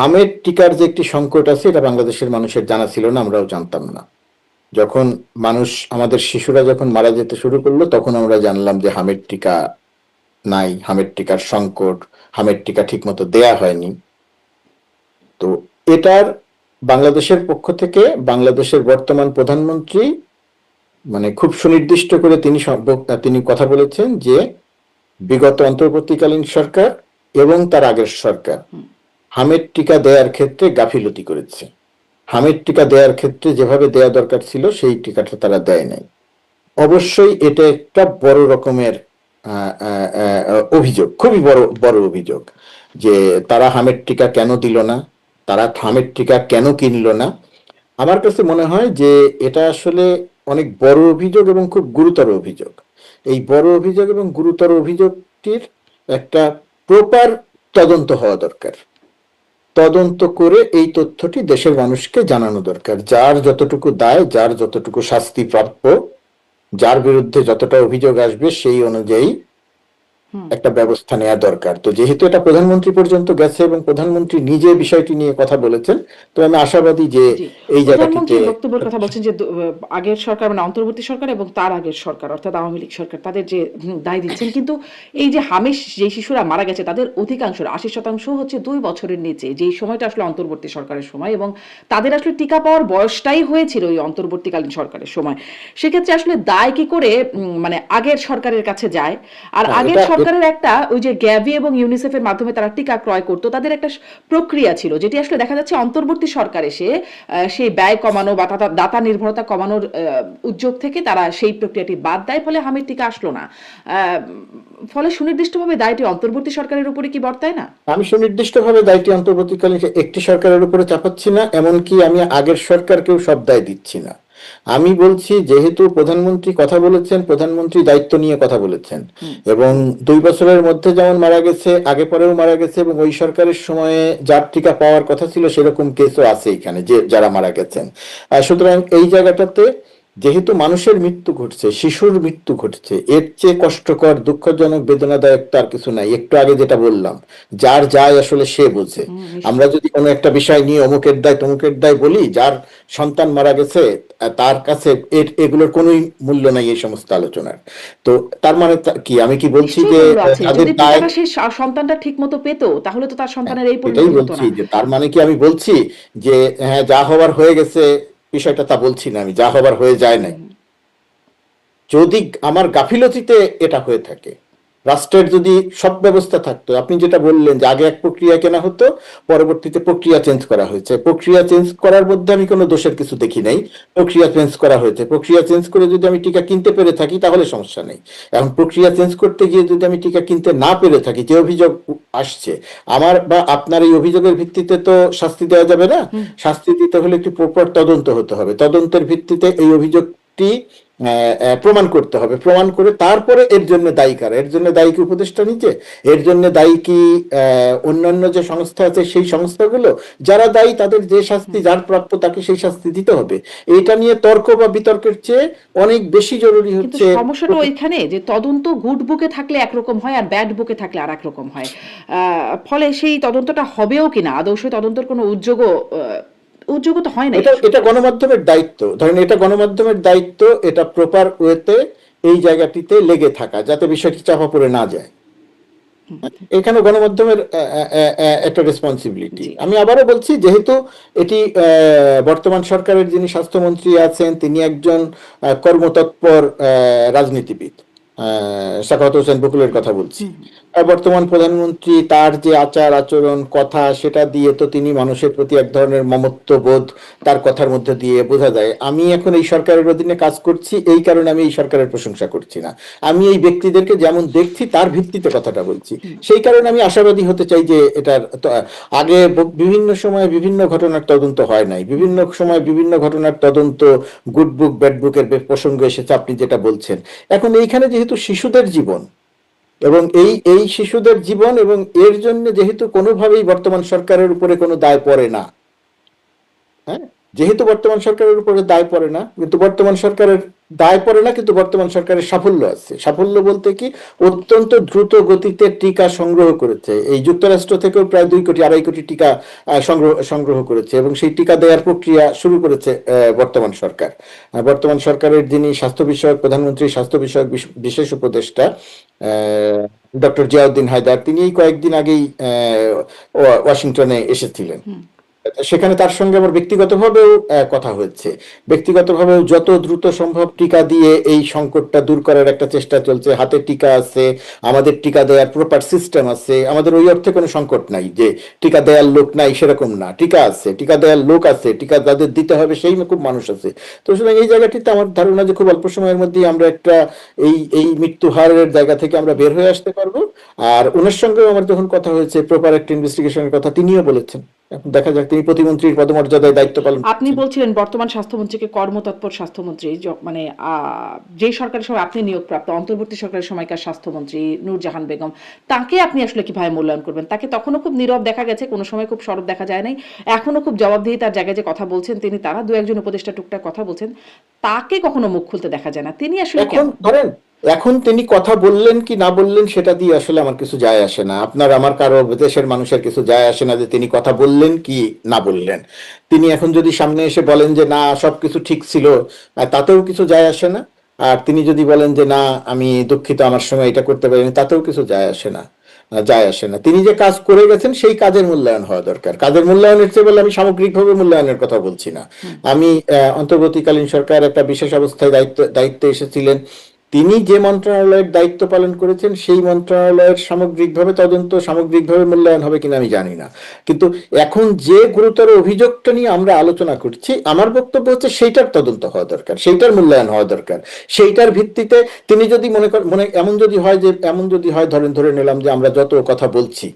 হামের টিকার যে একটি সংকট আছে এটা বাংলাদেশের মানুষের জানা ছিল না, আমরাও জানতাম না। যখন মানুষ, আমাদের শিশুরা যখন মারা যেতে শুরু করলো তখন আমরা জানলাম যে হামের টিকা নাই, হামের টিকার সংকট, হামের টিকা ঠিক মতো দেয়া হয়নি। তো এটার বাংলাদেশের পক্ষ থেকে বাংলাদেশের বর্তমান প্রধানমন্ত্রী মানে খুব সুনির্দিষ্ট করে তিনি কথা বলেছেন যে বিগত অন্তর্বর্তীকালীন সরকার এবং তার আগের সরকার হামের টিকা দেওয়ার ক্ষেত্রে গাফিলতি করেছে। হামের টিকা দেওয়ার ক্ষেত্রে যেভাবে দেওয়া দরকার ছিল সেই টিকাটা তারা দেয় নাই। অবশ্যই এটা একটা বড় রকমের অভিযোগ, খুবই বড় বড় অভিযোগ যে তারা হামের টিকা কেন দিল না, তারা হামের টিকা কেন কিনলো না। আমার কাছে মনে হয় যে এটা আসলে অনেক বড় অভিযোগ এবং খুব গুরুতর অভিযোগ। এই বড় অভিযোগ এবং গুরুতর অভিযোগটির একটা প্রপার তদন্ত হওয়া দরকার। তদন্ত করে এই তথ্যটি দেশের মানুষকে জানানো দরকার। যার যতটুকু দায়, যার যতটুকু শাস্তি প্রাপ্য, যার বিরুদ্ধে যতটা অভিযোগ আসবে সেই অনুযায়ী একটা ব্যবস্থা নেওয়া দরকার। তো যেহেতু এটা প্রধানমন্ত্রী পর্যন্ত গেছে এবং প্রধানমন্ত্রী নিজে বিষয়টি নিয়ে কথা বলেছেন, তো আমি আশাবাদী যে এই জায়গাটিতে প্রধানমন্ত্রীর বক্তব্যের কথা বলছেন যে আগের সরকার মানে অন্তর্বর্তী সরকার এবং তার আগের সরকার অর্থাৎ আওয়ামী লীগ সরকার তাদের যে দায় দিচ্ছেন, কিন্তু এই যে হামেশ যে শিশুরা মারা গেছে তাদের অধিকাংশ 80% হচ্ছে 2 বছরের নিচে, যেই সময়টা আসলে অন্তর্বর্তী সরকারের সময়, এবং তাদের আসলে টিকা পাওয়ার বয়সটাই হয়েছিল ওই অন্তর্বর্তীকালীন সরকারের সময়। সেক্ষেত্রে আসলে দায় কি করে মানে আগের সরকারের কাছে যায়? আর আগের সরকারের একটা ওই যে গ্যাভি এবং ইউনিসেফের মাধ্যমে তারা টিকা ক্রয় করতো, তাদের একটা প্রক্রিয়া ছিল যেটি আসলে দেখা যাচ্ছে অন্তর্বর্তী সরকার এসে সেই ব্যয় কমানো বা দাতা নির্ভরতা কমানোর উদ্যোগ থেকে তারা সেই প্রক্রিয়াটি বাদ দেয়, ফলে হামের টিকা আসলো না। ফলে সুনির্দিষ্টভাবে দায়টি অন্তর্বর্তী সরকারের উপরে কি বর্তায় না? আমি সুনির্দিষ্টভাবে দায়টি অন্তর্বর্তীকালীন একটি সরকারের উপরে চাপাচ্ছি না, এমনকি আমি আগের সরকারকেও সব দায় দিচ্ছি না। আমি বলছি যেহেতু প্রধানমন্ত্রী কথা বলেছেন, প্রধানমন্ত্রী দায়িত্ব নিয়ে কথা বলেছেন এবং 2 বছরের মধ্যে যেমন মারা গেছে, আগে পরেও মারা গেছে, এবং ওই সরকারের সময়ে যার টিকা পাওয়ার কথা ছিল সেরকম কেসও আছে এখানে যে যারা মারা গেছেন। সুতরাং এই জায়গাটাতে যেহেতু মানুষের মৃত্যু ঘটছে, শিশুর মৃত্যু ঘটছে, এর চেয়ে কষ্টকর, দুঃখজনক, বেদনাদায়ক তার কিছু নাই। একটু আগে যেটা বললাম, যার যায় আসলে সে বোঝে। আমরা যদি কোনো একটা বিষয় নিয়ে অমুকের দায় তমুকের দায় বলি, যার সন্তান মারা গেছে তার কাছে এগুলোর কোনোই মূল্য নাই এই সমস্ত আলোচনার। তো তার মানে কি আমি কি বলছি যে তাদের যদি দায়, টিকাটা সেই সন্তানটা ঠিক মতো পেতো তাহলে তো তার সন্তানের এই এটাই পরিণতি হতো বলছি না। যে তার মানে কি আমি বলছি যে হ্যাঁ যা হবার হয়ে গেছে, বিষয়টা তা বলছি না আমি, যা হবার হয়ে যায় নাই। যদি আমার গাফিলতিতে এটা হয়ে থাকে, রাষ্ট্রের যদি সব ব্যবস্থা থাকতো, আপনি যেটা বললেন যে আগে এক প্রক্রিয়া কেনা হতো, পরবর্তীতে প্রক্রিয়া চেঞ্জ করা হয়েছে, প্রক্রিয়া চেঞ্জ করার মধ্যে আমি কোনো দোষের কিছু দেখি নাই। প্রক্রিয়া চেঞ্জ করা হয়েছে, প্রক্রিয়া চেঞ্জ করে যদি আমি টিকা কিনতে পেরে থাকি তাহলে সমস্যা নেই। এখন প্রক্রিয়া চেঞ্জ করতে গিয়ে যদি আমি টিকা কিনতে না পেরে থাকি, যে অভিযোগ আসছে আমার বা আপনার, এই অভিযোগের ভিত্তিতে তো শাস্তি দেওয়া যাবে না। শাস্তি দিতে হলে একটি প্রপার তদন্ত হতে হবে, তদন্তের ভিত্তিতে এই অভিযোগটি প্রমাণ করতে হবে, প্রমাণ করে তারপরে এর জন্য দায়ী কারা, এর জন্য দায়ী কি উপদেষ্টা নিচে, এর জন্য দায়ী কি অন্যান্য যে সংস্থা আছে সেই সংস্থাগুলো, যারা দায়ী তাদের যে শাস্তি যার প্রাপ্য তাকে সেই শাস্তি দিতে হবে। এটা নিয়ে তর্ক বা বিতর্কের চেয়ে অনেক বেশি জরুরি হচ্ছে। সমস্যাটা ওইখানে যে তদন্ত গুড বুকে থাকলে একরকম হয় আর ব্যাড বুকে থাকলে আর এক রকম হয়। ফলে সেই তদন্তটা হবেও কিনা আদৌ সেই তদন্তের কোনো উদ্যোগও তো হয় না। এটা গণমাধ্যমের দায়িত্ব, ধরেন এটা গণমাধ্যমের দায়িত্ব, এটা প্রপার ওয়েতে এই জায়গাটিতে লেগে থাকা, যাতে বিষয়টি চাপা পড়ে না যায়। এখানে গণমাধ্যমের একটা রেসপন্সিবিলিটি। আমি আবারও বলছি, যেহেতু এটি বর্তমান সরকারের যিনি স্বাস্থ্যমন্ত্রী আছেন তিনি একজন কর্মতৎপর রাজনীতিবিদ, সাখাওয়াত হোসেন বকুলের কথা বলছি, বর্তমান প্রধানমন্ত্রী, তার যে আচার আচরণ কথা সেটা দিয়ে তো তিনি মানুষের প্রতি এক ধরনের মমত্ববোধ তার কথার মধ্যে দিয়ে বোঝা যায়। আমি এখন এই সরকারের অধীনে কাজ করছি, এই কারণে আমি এই সরকারের প্রশংসা করছি না, আমি এই ব্যক্তিদেরকে যেমন দেখছি তার ভিত্তিতে কথাটা বলছি। সেই কারণে আমি আশাবাদী হতে চাই যে এটার আগে বিভিন্ন সময়ে বিভিন্ন ঘটনার তদন্ত হয় নাই, বিভিন্ন সময় বিভিন্ন ঘটনার তদন্ত গুড বুক ব্যাড বুকের প্রসঙ্গ এসেছে আপনি যেটা বলছেন। এখন এইখানে যেহেতু শিশুদের জীবন এবং এই শিশুদের জীবন, এবং এর জন্য যেহেতু কোনোভাবেই বর্তমান সরকারের উপরে কোনো দায় পড়ে না, হ্যাঁ, যেহেতু বর্তমান সরকারের উপরে দায় পড়ে না, কিন্তু বর্তমান সরকারের দায় পড়ে না, কিন্তু বর্তমান সরকারের সাফল্য আছে। সাফল্য বলতে কি, অত্যন্ত দ্রুত গতিতে টিকা সংগ্রহ করেছে। এই যুক্তরাষ্ট্র থেকেও প্রায় 2 কোটি 2.5 কোটি টিকা সংগ্রহ করেছে, এবং সেই টিকা দেওয়ার প্রক্রিয়া শুরু করেছে বর্তমান সরকার। বর্তমান সরকারের যিনি স্বাস্থ্য বিষয়ক, প্রধানমন্ত্রী স্বাস্থ্য বিষয়ক বিশেষ উপদেষ্টা ডক্টর জিয়াউদ্দিন হায়দার, তিনি এই কয়েকদিন আগেই ওয়াশিংটনে এসেছিলেন। সেখানে তার সঙ্গে আমার ব্যক্তিগতভাবেও কথা হয়েছে। ব্যক্তিগতভাবেও যত দ্রুত সম্ভব টিকা দিয়ে এই সংকটটা দূর করার একটা চেষ্টা চলছে। হাতে টিকা আছে, আমাদের টিকা দেওয়ার প্রপার সিস্টেম আছে। আমাদের ওই অর্থে কোনো সংকট নাই যে টিকা দেওয়ার লোক নাই, সেরকম না। টিকা আছে, টিকা দেওয়ার লোক আছে, টিকা যাদের দিতে হবে সেই খুব মানুষ আছে। তো সুতরাং এই জায়গাটিতে আমার ধারণা যে খুব অল্প সময়ের মধ্যেই আমরা একটা এই মৃত্যু হারের জায়গা থেকে আমরা বের হয়ে আসতে পারবো। আর ওনার সঙ্গেও আমার যখন কথা হয়েছে প্রপার একটা ইনভেস্টিগেশনের কথা তিনিও বলেছেন। এখন দেখা যাক, তিনি প্রতিমন্ত্রীর পদমর্যাদায় দায়িত্ব পালন আপনি করছেন। বলছিলেন বর্তমান স্বাস্থ্যমন্ত্রীকে কর্মতৎপর স্বাস্থ্যমন্ত্রী, মানে যে সরকারের সময় আপনি নিয়োগপ্রাপ্ত অন্তর্বর্তী সরকারের সময়কার স্বাস্থ্যমন্ত্রী নূরজাহান বেগম, তাকে আপনি আসলে কিভাবে মূল্যায়ন করবেন? তাকে তখনও খুব নীরব দেখা গেছে, কোনো সময় খুব সরব দেখা যায় নাই, এখনো খুব জবাবদিহিতার জায়গায় যে কথা বলছেন তিনি, তারা দু একজন উপদেষ্টা টুকটাক কথা বলছেন, তাকে কখনো মুখ খুলতে দেখা যায় না। তিনি আসলে এখন কেমন? ধরেন, এখন তিনি কথা বললেন কি না বললেন সেটা দিয়ে আসলে আমার কিছু যায় আসে না। আপনার আমার কারো দেশের মানুষের কিছু যায় আসে না যে তিনি কথা বললেন কি না বললেন। তিনি এখন যদি সামনে এসে বলেন যে না সবকিছু ঠিক ছিল, তাতেও কিছু যায় আসে না। আর তিনি যদি বলেন যে না আমি দুঃখিত, আমার সময় এটা করতে পারিনি, তাতেও কিছু যায় আসে না। যায় আসে না। তিনি যে কাজ করে গেছেন সেই কাজের মূল্যায়ন হওয়া দরকার। কাজের মূল্যায়নের চেয়ে বলে আমি সামগ্রিকভাবে মূল্যায়নের কথা বলছি না। আমি অন্তর্বর্তীকালীন সরকার একটা বিশেষ অবস্থায় দায়িত্বে এসেছিলেন। তিনি যে মন্ত্রণালয়ের দায়িত্ব পালন করেছেন সেই মন্ত্রণালয়ের সামগ্রিকভাবে তদন্ত, সামগ্রিকভাবে মূল্যায়ন হবে কিনা আমি জানি না। কিন্তু এখন যে গুরুতর অভিযোগটা নিয়ে আমরা আলোচনা করছি, আমার বক্তব্য হচ্ছে সেইটার তদন্ত হওয়া দরকার, সেইটার মূল্যায়ন হওয়া দরকার। সেইটার ভিত্তিতে তিনি যদি মনে এমন যদি হয় ধরে নিলাম যে আমরা যত কথা বলছি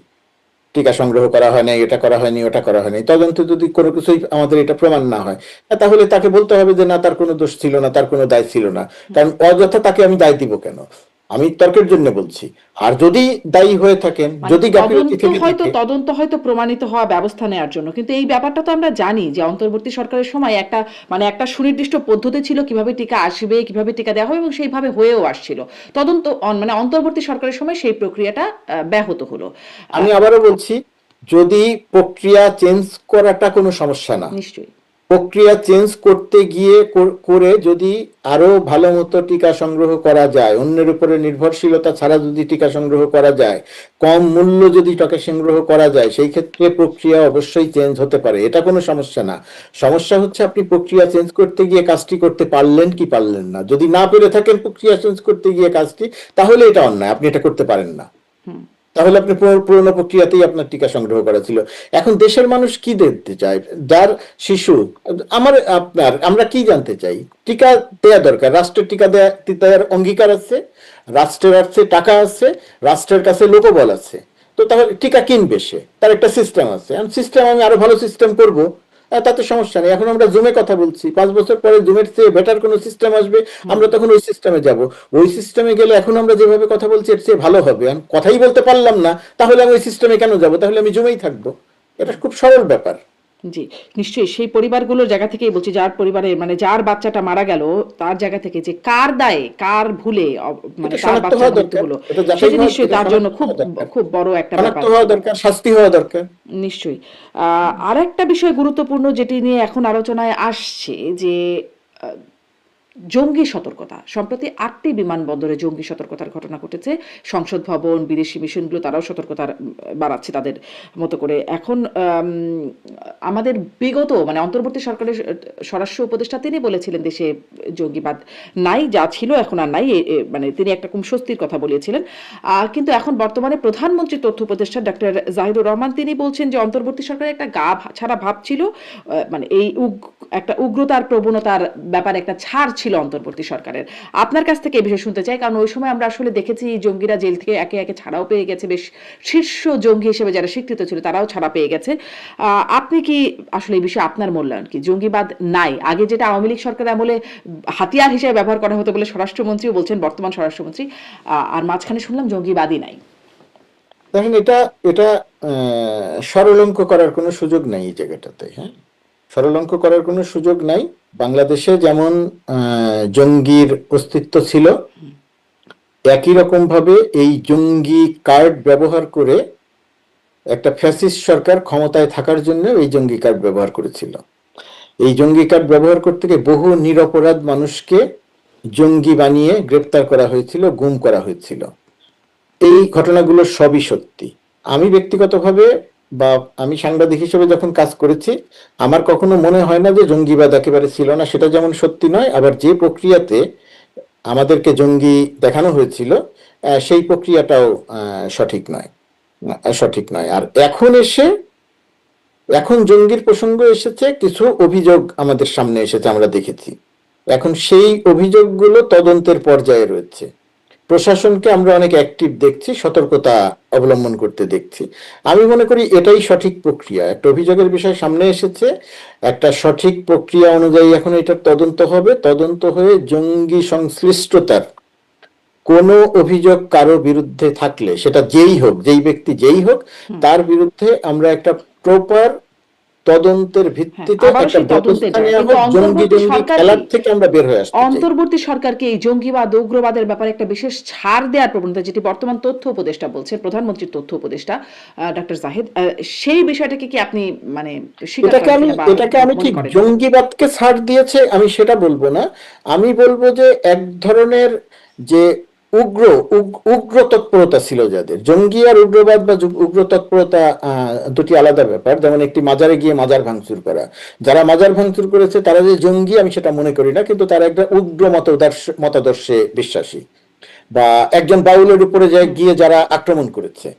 টিকা সংগ্রহ করা হয় নাই, এটা করা হয়নি, ওটা করা হয়নি, তদন্তে যদি কোনো কিছুই আমাদের এটা প্রমাণ না হয়, তাহলে তাকে বলতে হবে যে না তার কোনো দোষ ছিল না, তার কোনো দায় ছিল না। কারণ অযথা তাকে আমি দায় দিব কেন? আমি তর্কের জন্য বলছি। আর যদি দায়ী হয়ে থাকেন, মানে যদি গাফিলতি থেকে থাকে, তদন্ত হয়তো প্রমাণিত হওয়া ব্যবস্থা নেওয়ার জন্য, কিন্তু এই ব্যাপারটা তো আমরা জানি যে অন্তর্বর্তী সরকারের সময় একটা মানে একটা সুনির্দিষ্ট পদ্ধতি ছিল কিভাবে টিকা আসবে, কিভাবে টিকা দেওয়া হবে, এবং সেইভাবে হয়েও আসছিল। তদন্ত মানে অন্তর্বর্তী সরকারের সময় সেই প্রক্রিয়াটা ব্যাহত হলো। আমি আবারও বলছি, যদি প্রক্রিয়া চেঞ্জ করাটা কোনো সমস্যা না, নিশ্চয়ই। প্রক্রিয়া চেঞ্জ করতে গিয়ে করে যদি আরো ভালো মতো টিকা সংগ্রহ করা যায়, অন্যের উপরে নির্ভরশীলতা ছাড়া যদি টিকা সংগ্রহ করা যায়, কম মূল্য যদি টাকা সংগ্রহ করা যায়, সেই ক্ষেত্রে প্রক্রিয়া অবশ্যই চেঞ্জ হতে পারে, এটা কোনো সমস্যা না। সমস্যা হচ্ছে আপনি প্রক্রিয়া চেঞ্জ করতে গিয়ে কাজটি করতে পারলেন কি পারলেন না। যদি না পেরে থাকেন প্রক্রিয়া চেঞ্জ করতে গিয়ে কাজটি, তাহলে এটা অন্যায়, আপনি এটা করতে পারেন না। তাহলে আপনি পুরোনো প্রক্রিয়াতেই আপনার টিকা সংগ্রহ করা ছিল। এখন দেশের মানুষ কি দেখতে চায়? যার শিশু, আমরা কি জানতে চাই? টিকা দেয়া দরকার, রাষ্ট্রের টিকা দেওয়ার অঙ্গীকার আছে, রাষ্ট্রের আছে টাকা আছে, রাষ্ট্রের কাছে লোকবল আছে। তো তাহলে টিকা কিনবে সে, তার একটা সিস্টেম আছে। সিস্টেম আমি আরো ভালো সিস্টেম করব, তাতে সমস্যা নেই। এখন আমরা জুমে কথা বলছি, 5 বছর পরে জুমের চেয়ে বেটার কোনো সিস্টেম আসবে, আমরা তখন ওই সিস্টেমে যাব। ওই সিস্টেমে গেলে এখন আমরা যেভাবে কথা বলছি এর চেয়ে ভালো হবে। আমি কথাই বলতে পারলাম না, তাহলে আমি ওই সিস্টেমে কেন যাব? তাহলে আমি জুমেই থাকবো। এটা খুব সরল ব্যাপার। জি, নিশ্চয়ই। সেই পরিবারগুলোর জায়গা থেকেই বলছি, যার পরিবারে মানে যার বাচ্চাটা মারা গেল, তার জায়গা থেকে যে কার দায়ে কার ভুলে মানে এটা তার শনাক্ত বাচ্চার হওয়া মৃত্যু দরকার, হলো, এটা যাচাই সেটা হওয়া, নিশ্চয়ই এটা তার জন্য শনাক্ত খুব হওয়া দরকার, খুব বড় একটা শনাক্ত ব্যাপার। হওয়া দরকার, শাস্তি হওয়া দরকার। নিশ্চয়ই। আর একটা বিষয় গুরুত্বপূর্ণ যেটি নিয়ে এখন আলোচনায় আসছে যে আহ, জঙ্গি সতর্কতা। সম্প্রতি 8টি বিমানবন্দরে জঙ্গি সতর্কতার ঘটনা ঘটেছে। সংসদ ভবন, বিদেশি মিশনগুলো তারাও সতর্কতার বাড়াচ্ছে তাদের মতো করে। এখন আমাদের বিগত মানে অন্তর্বর্তী সরকারের স্বরাষ্ট্র উপদেষ্টা তিনি বলেছিলেন দেশে জঙ্গিবাদ নাই, যা ছিল এখন আর নাই, মানে তিনি একটা খুব স্বস্তির কথা বলেছিলেন। কিন্তু এখন বর্তমানে প্রধানমন্ত্রী তথ্য উপদেষ্টা ডক্টর জাহিদুর রহমান তিনি বলছেন যে অন্তর্বর্তী সরকারের একটা গা ছাড়া ভাব ছিল, মানে এই একটা উগ্রতার প্রবণতার ব্যাপারে একটা ছাড় ছিল অন্তর্বর্তী সরকারের। আপনার কাছ থেকে এই বিষয়ে শুনতে চাই, কারণ ওই সময় আমরা আসলে দেখেছি জঙ্গিরা জেল থেকে একে একে ছাড়াও পেয়ে গেছে, বেশ শীর্ষ জঙ্গি হিসেবে যারা স্বীকৃত ছিল তারাও ছাড়া পেয়ে গেছে। আপনি কি আসলে এই বিষয়ে আপনার মূল্যায়ন কি? জঙ্গিবাদ নাই, আগে যেটা আওয়ামী লীগ সরকার আমলে হাতিয়ার হিসেবে ব্যবহার করা হতো বলে স্বরাষ্ট্রমন্ত্রীও বলছেন, বর্তমান স্বরাষ্ট্রমন্ত্রী, আর মাঝখানে শুনলাম জঙ্গিবাদই নাই। দেখেন, এটা এটা সরল অঙ্ক করার কোনো সুযোগ নেই এই জায়গাটাতে। হ্যাঁ, সরল অঙ্ক করার কোনো সুযোগ নাই। বাংলাদেশে যেমন জঙ্গির অস্তিত্ব ছিল, একই রকম ভাবে এই জঙ্গি কার্ড ব্যবহার করে একটা ফ্যাসিস্ট সরকার ক্ষমতায় থাকার জন্য এই জঙ্গি কার্ড ব্যবহার করেছিল। এই জঙ্গি কার্ড ব্যবহার করতে গিয়ে বহু নিরপরাধ মানুষকে জঙ্গি বানিয়ে গ্রেপ্তার করা হয়েছিল, গুম করা হয়েছিল। এই ঘটনাগুলো সবই সত্যি। আমি ব্যক্তিগতভাবে বা আমি সাংবাদিক হিসেবে যখন কাজ করেছি, আমার কখনো মনে হয় না যে জঙ্গিবাদ একেবারে ছিল না, সেটা যেমন সত্যি নয়, আবার যে প্রক্রিয়াতে আমাদেরকে জঙ্গি দেখানো হয়েছিল সেই প্রক্রিয়াটাও সঠিক নয়, সঠিক নয়। আর এখন জঙ্গির প্রসঙ্গ এসেছে, কিছু অভিযোগ আমাদের সামনে এসেছে, আমরা দেখেছি। এখন সেই অভিযোগগুলো তদন্তের পর্যায়ে রয়েছে। প্রশাসনকে আমরা অনেক অ্যাক্টিভ দেখছি, সতর্কতা অবলম্বন করতে দেখছি। আমি মনে করি এটাই সঠিক প্রক্রিয়া। একটা অভিযোগের বিষয় সামনে এসেছে, একটা সঠিক প্রক্রিয়া অনুযায়ী এখন এটার তদন্ত হবে। তদন্ত হয়ে জঙ্গি সংশ্লিষ্টতার কোনো অভিযোগ কারো বিরুদ্ধে থাকলে, সেটা যেই হোক, যেই ব্যক্তি যেই হোক, তার বিরুদ্ধে আমরা একটা প্রপার তদন্তের ভিত্তিতে আবারও একটা সেই তদন্তে ব্যবস্থা যায়। নেওয়া কিন্তু হোক, জঙ্গি অন্তর্বর্তী জঙ্গি সরকার খেলার কি থেকে আমরা বের হয়ে আসতে চাই। অন্তর্বর্তী সরকারকে এই জঙ্গিবাদ উগ্রবাদের ব্যাপারে একটা বিশেষ ছাড় দেওয়ার প্রবণতা, যেটি বর্তমান তথ্য উপদেষ্টা বলছেন, প্রধানমন্ত্রীর তথ্য উপদেষ্টা ডক্টর জাহিদ, সেই বিষয়টাকে কি আপনি মানে স্বীকার করেন কিনা বা এটাকে আমি মনে ঠিক করেন? জঙ্গিবাদকে ছাড় দিয়েছে আমি সেটা বলবো না। আমি বলবো যে এক ধরনের যে উগ্র তৎপরতা ছিল যাদের, জঙ্গি আর উগ্রবাদ বা উগ্র তৎপরতা দুটি আলাদা ব্যাপার। যেমন একটি মাজারে গিয়ে মাজার ভাঙচুর করা, যারা মাজার ভাঙচুর করেছে তারা যে জঙ্গি আমি সেটা মনে করি না, কিন্তু তারা একটা উগ্র মতাদর্শে বিশ্বাসী। বা একজন বাউলের উপরে গিয়ে যারা আক্রমণ করেছে,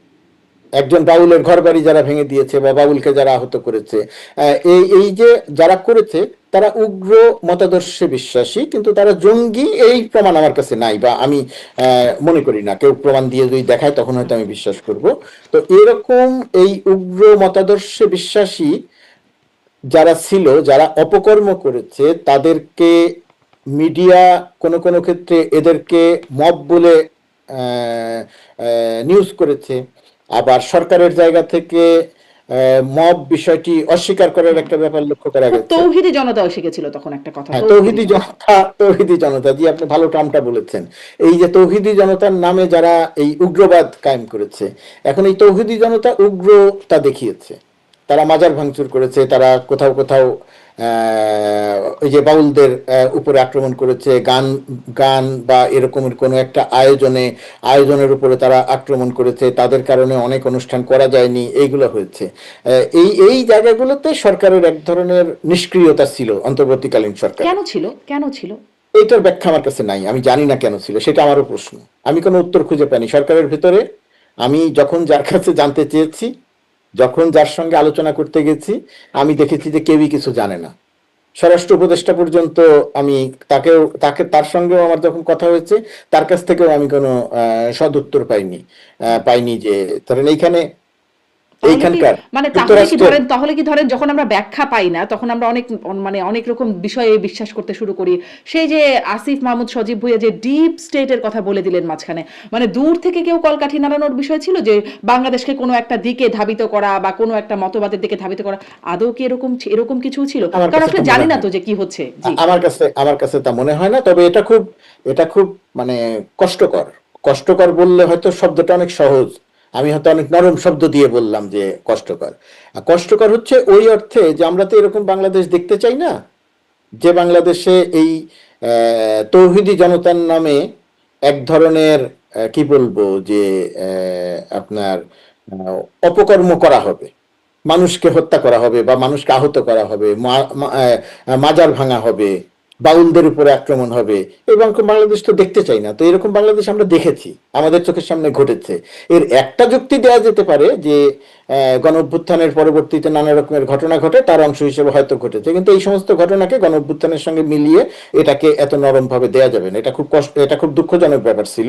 একজন বাউলের ঘর বাড়ি যারা ভেঙে দিয়েছে বা বাউলকে যারা আহত করেছে, এই এই যে যারা করেছে তারা উগ্র মতাদর্শে বিশ্বাসী, কিন্তু তারা জঙ্গি এই প্রমাণ আমার কাছে নাই, বা আমি মনে করি না। কেউ প্রমাণ দিয়ে যদি দেখায় তখন হয়তো আমি বিশ্বাস করব। তো এরকম এই উগ্র মতাদর্শে বিশ্বাসী যারা ছিল, যারা অপকর্ম করেছে, তাদেরকে মিডিয়া কোনো কোনো ক্ষেত্রে এদেরকে মব বলে নিউজ করেছে। আবার সরকারের জায়গা থেকে মব বিষয়টি অস্বীকার করার একটা ব্যাপার লক্ষ্য করা খুব গেছে। তৌহিদি জনতা এসে গেছিল তখন, একটা কথা, হ্যাঁ, তৌহিদি জনতা, জি আপনি ভালো টার্মটা বলেছেন। এই যে তৌহিদি জনতার নামে যারা এই উগ্রবাদ কায়েম করেছে, এখন এই তৌহিদি জনতা উগ্রতা দেখিয়েছে। তারা মাজার ভাঙচুর করেছে, তারা কোথাও কোথাও ওই যে বাউলদের উপরে আক্রমণ করেছে, গান গান বা এরকমের কোনো একটা আয়োজনের উপরে তারা আক্রমণ করেছে, তাদের কারণে অনেক অনুষ্ঠান করা যায়নি, এইগুলো হয়েছে। এই জায়গাগুলোতে সরকারের এক ধরনের নিষ্ক্রিয়তা ছিল, অন্তর্বর্তীকালীন সরকার। কেন ছিল? এইটার ব্যাখ্যা আমার কাছে নাই, আমি জানি না কেন ছিল, সেটা আমারও প্রশ্ন। আমি কোনো উত্তর খুঁজে পাইনি সরকারের ভিতরে। আমি যখন যার কাছে জানতে চেয়েছি, যখন যার সঙ্গে আলোচনা করতে গেছি, আমি দেখেছি যে কেউই কিছু জানে না। স্বরাষ্ট্র উপদেষ্টা পর্যন্ত আমি তার সঙ্গেও আমার যখন কথা হয়েছে, তার কাছ থেকেও আমি কোনো সদুত্তর পাইনি যে ধরেন এইখানে এইখানকার তাহলে কি ধরেন যখন আমরা ব্যাখ্যা পাই না, তখন আমরা অনেক রকম বিষয়ে বিশ্বাস করতে শুরু করি। সেই যে আসিফ মাহমুদ সজীব ভুঁইয়া যে ডিপ স্টেটের কথা বলে দিলেন মাঝখানে, মানে দূর থেকে কেউ কলকাঠি নাড়ানোর বিষয় ছিল যে বাংলাদেশকে কোনো একটা দিকে ধাবিত করা বা কোনো একটা মতবাদের দিকে ধাবিত করা, আদৌ কি এরকম কিছু ছিল? কারণ আসলে জানি না তো যে কি হচ্ছে। আমার কাছে তা মনে হয় না। তবে এটা খুব মানে কষ্টকর বললে হয়তো শব্দটা অনেক সহজ, আমি হয়তো অনেক নরম শব্দ দিয়ে বললাম যে কষ্টকর হচ্ছে ওই অর্থে যে আমরা তো এরকম বাংলাদেশ দেখতে চাই না, যে বাংলাদেশে এই তৌহিদি জনতার নামে এক ধরনের কি বলবো যে আপনার অপকর্ম করা হবে, মানুষকে হত্যা করা হবে বা মানুষকে আহত করা হবে, মাজার ভাঙা হবে, বাউলদের উপরে আক্রমণ হবে। এই বাংলাদেশ তো দেখতে চাই না। তো এরকম বাংলাদেশ আমরা দেখেছি, আমাদের চোখের সামনে ঘটেছে। এর একটা যুক্তি দেওয়া যেতে পারে যে গণ অভ্যুত্থানের পরবর্তীতে নানা রকমের ঘটনা ঘটে, তার অংশ হিসেবে হয়তো ঘটেছে, কিন্তু এই সমস্ত ঘটনাকে গণ অভ্যুত্থানের সঙ্গে মিলিয়ে এটাকে এত নরম ভাবে দেওয়া যাবে না। এটা খুব দুঃখজনক ব্যাপার ছিল,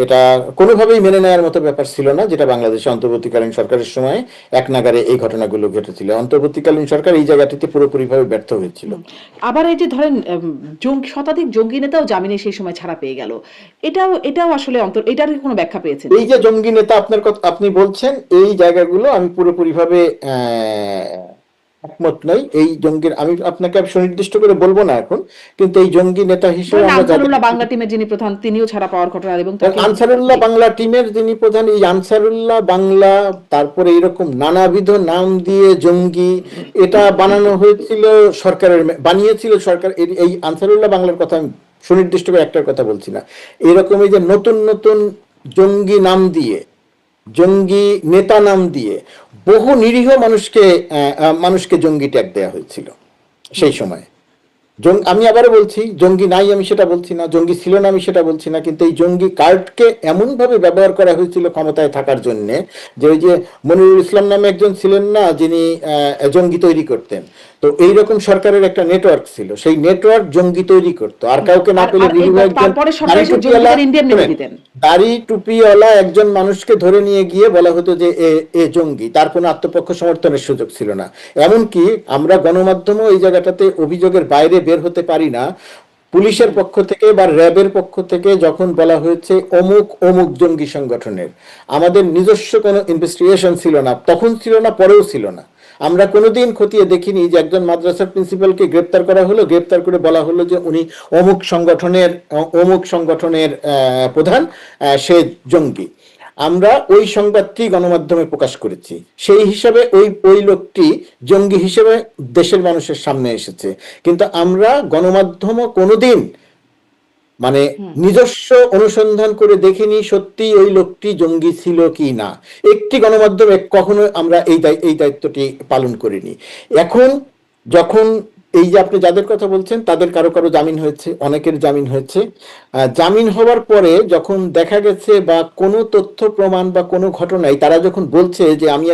এটা কোনোভাবেই মেনে নেওয়ার মতো ব্যাপার ছিল না, যেটা বাংলাদেশে অন্তর্বর্তীকালীন সরকারের সময় এক নাগারে এই ঘটনাগুলো ঘটেছিল। অন্তর্বর্তীকালীন সরকার এই জায়গাটিতে পুরোপুরিভাবে ব্যর্থ হয়েছিল। আবার এই যে ধরেন শতাধিক জঙ্গি নেতাও জামিনে সেই সময় ছাড়া পেয়ে গেল, এটাও আসলে এটার কোনো ব্যাখ্যা পেয়েছেন? এই যে জঙ্গি নেতা আপনি বলছেন, এই জায়গাগুলো আমি পুরোপুরিভাবে একমত নই। এই জঙ্গির আমি আপনাকে আর সুনির্দিষ্ট করে বলবো না এখন, কিন্তু এই জঙ্গি নেতা হিসেবে ধরেন আমরা যাদের আনসারুল্লাহ বাংলা টিমের যিনি প্রধান, তিনিও ছাড়া পাওয়ার ঘটনা এবং তাকে আনসারুল্লাহ বাংলা টিমের যিনি প্রধান, এই আনসারুল্লাহ বাংলা, তারপরে এরকম নানাবিধ নাম দিয়ে জঙ্গি এটা বানানো হয়েছিল, সরকারের বানিয়েছিল সরকার। এই আনসারুল্লাহ বাংলার কথা আমি সুনির্দিষ্ট করে একটার কথা বলছি না, এরকম এই যে নতুন নতুন জঙ্গি নাম দিয়ে, জঙ্গি নেতা নাম দিয়ে বহু নিরীহ মানুষকে জঙ্গি ট্যাগ দেওয়া হয়েছিল সেই সময়। আমি আবারও বলছি, জঙ্গি নাই আমি সেটা বলছি না, জঙ্গি ছিল না আমি সেটা বলছি না, কিন্তু এই জঙ্গি কার্ডকে এমনভাবে ব্যবহার করা হয়েছিল ক্ষমতায় থাকার জন্যে, যে ওই যে মনিরুল ইসলাম নামে একজন ছিলেন না যিনি জঙ্গি তৈরি করতেন, তো এইরকম সরকারের একটা নেটওয়ার্ক ছিল, সেই নেটওয়ার্ক জঙ্গি তৈরি করতো। আর কাউকে না পেলে তারপরে সরকার ইন্ডিয়ান নেমে দিতেন, দাড়ি টুপিওয়ালা একজন মানুষকে ধরে নিয়ে গিয়ে বলা হতো যে এ জঙ্গি, তার কোনো আত্মপক্ষ সমর্থনের সুযোগ ছিল না। এমনকি আমরা গণমাধ্যমে এই জায়গাটাতে অভিযোগের বাইরে বের হতে পারি না। পুলিশের পক্ষ থেকে বা র্যাবের পক্ষ থেকে যখন বলা হয়েছে অমুক অমুক জঙ্গি সংগঠনের, আমাদের নিজস্ব কোনো ইনভেস্টিগেশন ছিল না, তখন ছিল না, পরেও ছিল না। আমরা কোনোদিন খতিয়ে দেখিনি যে একজন মাদ্রাসার প্রিন্সিপালকে গ্রেপ্তার করা হলো, গ্রেপ্তার করে বলা হলো যে উনি অমুক সংগঠনের প্রধান, সে জঙ্গি। আমরা ওই সংবাদটি গণমাধ্যমে প্রকাশ করেছি, সেই হিসাবে ওই লোকটি জঙ্গি হিসেবে দেশের মানুষের সামনে এসেছে। কিন্তু আমরা গণমাধ্যমও কোনোদিন মানে নিজস্ব অনুসন্ধান করে দেখিনি সত্যি ওই লোকটি জঙ্গি ছিল কি না। একটি গণমাধ্যমে কখনো আমরা এই দায়িত্বটি পালন করিনি। এখন যখন এই যে আপনি যাদের কথা বলছেন তাদের কারো কারো জামিন হয়েছে, অনেকের জামিন হয়েছে, জামিন হওয়ার পরে যখন দেখা গেছে বা কোনো তথ্য প্রমাণ বা কোনো ঘটনায় তারা যখন বলছে যে আমি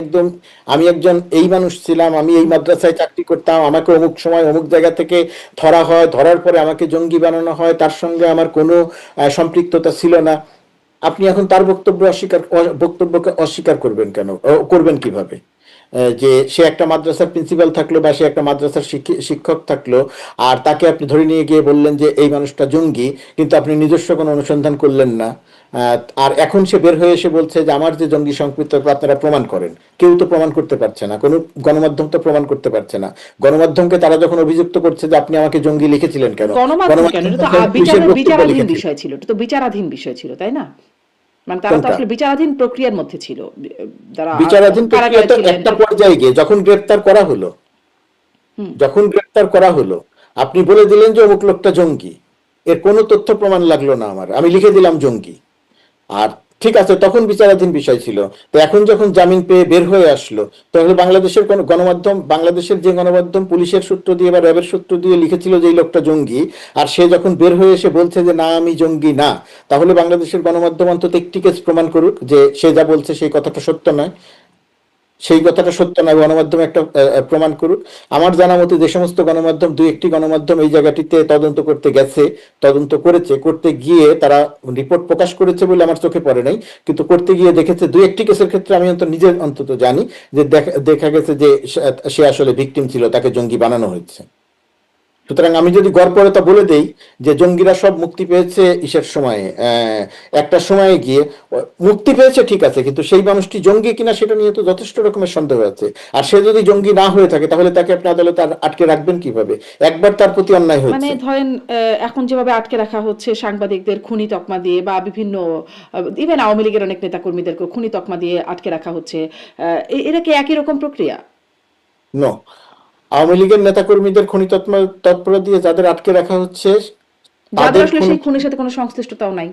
একজন এই মানুষ ছিলাম, আমি এই মাদ্রাসায় চাকরি করতাম, আমাকে অমুক সময় অমুক জায়গা থেকে ধরা হয়, ধরার পরে আমাকে জঙ্গি বানানো হয়, তার সঙ্গে আমার কোনো সম্পৃক্ততা ছিল না, আপনি এখন তার বক্তব্যকে অস্বীকার করবেন কিভাবে? যে সে একটা মাদ্রাসার প্রিন্সিপাল থাকলো বা সে একটা মাদ্রাসার শিক্ষক থাকলো, আর তাকে আপনি ধরে নিয়ে গিয়ে বললেন যে এই মানুষটা জঙ্গি, কিন্তু আপনি নিজস্ব কোনো অনুসন্ধান করলেন না। আর এখন সে বের হয়ে এসে বলছে যে আমার যে জঙ্গি সম্পৃক্ততা আপনারা প্রমাণ করেন। কেউ তো প্রমাণ করতে পারছে না, কোনো গণমাধ্যম তো প্রমাণ করতে পারছে না। গণমাধ্যমকে তারা যখন অভিযুক্ত করছে যে আপনি আমাকে জঙ্গি লিখেছিলেন কেন, বিচারাধীন বিষয় ছিল, এটা তো বিচারাধীন বিষয় ছিল, তাই না? মানে তারা তো আসলে বিচারাধীন প্রক্রিয়ার মধ্যে ছিল, বিচারাধীন প্রক্রিয়াতে একটা পর্যায়ে গিয়ে যখন গ্রেফতার করা হলো আপনি বলে দিলেন যে অমুক লোকটা জঙ্গি, এর কোনো তথ্য প্রমাণ লাগলো না আমার, আমি লিখে দিলাম জঙ্গি, আর ঠিক আছে, তখন বিচারাধীন বিষয় ছিল। তো এখন যখন জামিন পেয়ে বের হয়ে আসলো, তাহলে বাংলাদেশের কোন গণমাধ্যম, বাংলাদেশের যে গণমাধ্যম পুলিশের সূত্র দিয়ে বা র্যাবের সূত্র দিয়ে লিখেছিল যে এই লোকটা জঙ্গি, আর সে যখন বের হয়ে এসে বলছে যে না আমি জঙ্গি না, তাহলে বাংলাদেশের গণমাধ্যম অন্তত একটি কেস প্রমাণ করুক যে সে যা বলছে সেই কথাটা সত্য নয়, গণমাধ্যম একটা প্রমাণ করুক। আমার জানা মতে যে সমস্ত গণমাধ্যম, দুই একটি গণমাধ্যম এই জায়গাটিতে তদন্ত করতে গেছে, তদন্ত করতে গিয়ে তারা রিপোর্ট প্রকাশ করেছে বলে আমার চোখে পড়ে নাই, কিন্তু করতে গিয়ে দেখেছে দুই একটি কেসের ক্ষেত্রে আমি নিজের অন্তত জানি যে দেখা গেছে যে সে আসলে ভিকটিম ছিল, তাকে জঙ্গি বানানো হয়েছে। সুতরাং আমি যদি গড়পড়তা বলে দেই যে জঙ্গিরা সব মুক্তি পেয়েছে ইসের সময়ে, একটা সময়ে গিয়ে মুক্তি পেয়েছে ঠিক আছে, কিন্তু সেই মানুষটি জঙ্গি কিনা সেটা নিয়ে তো যথেষ্ট রকমের সন্দেহ আছে। আর সে যদি জঙ্গি না হয়ে থাকে তাহলে তাকে আপনি আদালতে আটকে রাখবেন কিভাবে? একবার তার প্রতি অন্যায় হয়েছে। মানে ধরেন এখন যেভাবে আটকে রাখা হচ্ছে সাংবাদিকদের খুনি তকমা দিয়ে, বা বিভিন্ন ইভেন আওয়ামী লীগের অনেক নেতা কর্মীদেরকে খুনি তকমা দিয়ে আটকে রাখা হচ্ছে, এটা কি একই রকম প্রক্রিয়া? নো, আওয়ামী লীগের নেতাকর্মীদের খুনি তৎপরতা দিয়ে যাদের আটকে রাখা হচ্ছে, যাদের আসলে সেই খুনের সাথে কোনো সংশ্লিষ্টতাও নাই,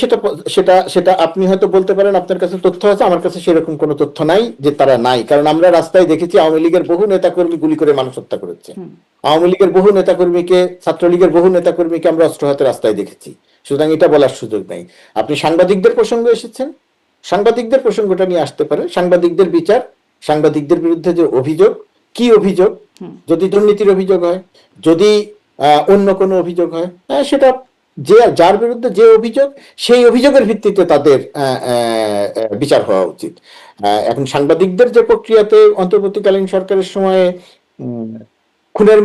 সেটা সেটা সেটা আপনি হয়তো বলতে পারেন আপনার কাছে তথ্য আছে, আমার কাছে সেরকম কোনো তথ্য নাই যে তারা নাই। কারণ আমরা রাস্তায় দেখেছি আওয়ামী লীগের বহু নেতাকর্মী গুলি করে মানুষ হত্যা করেছে, আওয়ামী লীগের বহু নেতাকর্মীকে, ছাত্রলীগের বহু নেতাকর্মীকে আমরা অস্ত্র হাতে রাস্তায় দেখেছি। সুতরাং এটা বলার সুযোগ নাই। আপনি সাংবাদিকদের প্রসঙ্গে এসেছেন, সাংবাদিকদের প্রসঙ্গটা নিয়ে আসতে পারেন। সাংবাদিকদের বিচার, সাংবাদিকদের বিরুদ্ধে যে অভিযোগ, কি অভিযোগ, যদি দুর্নীতির অভিযোগ হয়, যদি অন্য কোনো অভিযোগ হয়, সেটা যার বিরুদ্ধে যে অভিযোগ, সেই অভিযোগের ভিত্তিতে তাদের বিচার হওয়া উচিত। এখন সাংবাদিকদের যে প্রক্রিয়াতে অন্তর্বর্তীকালীন সরকারের সময়ে খুনের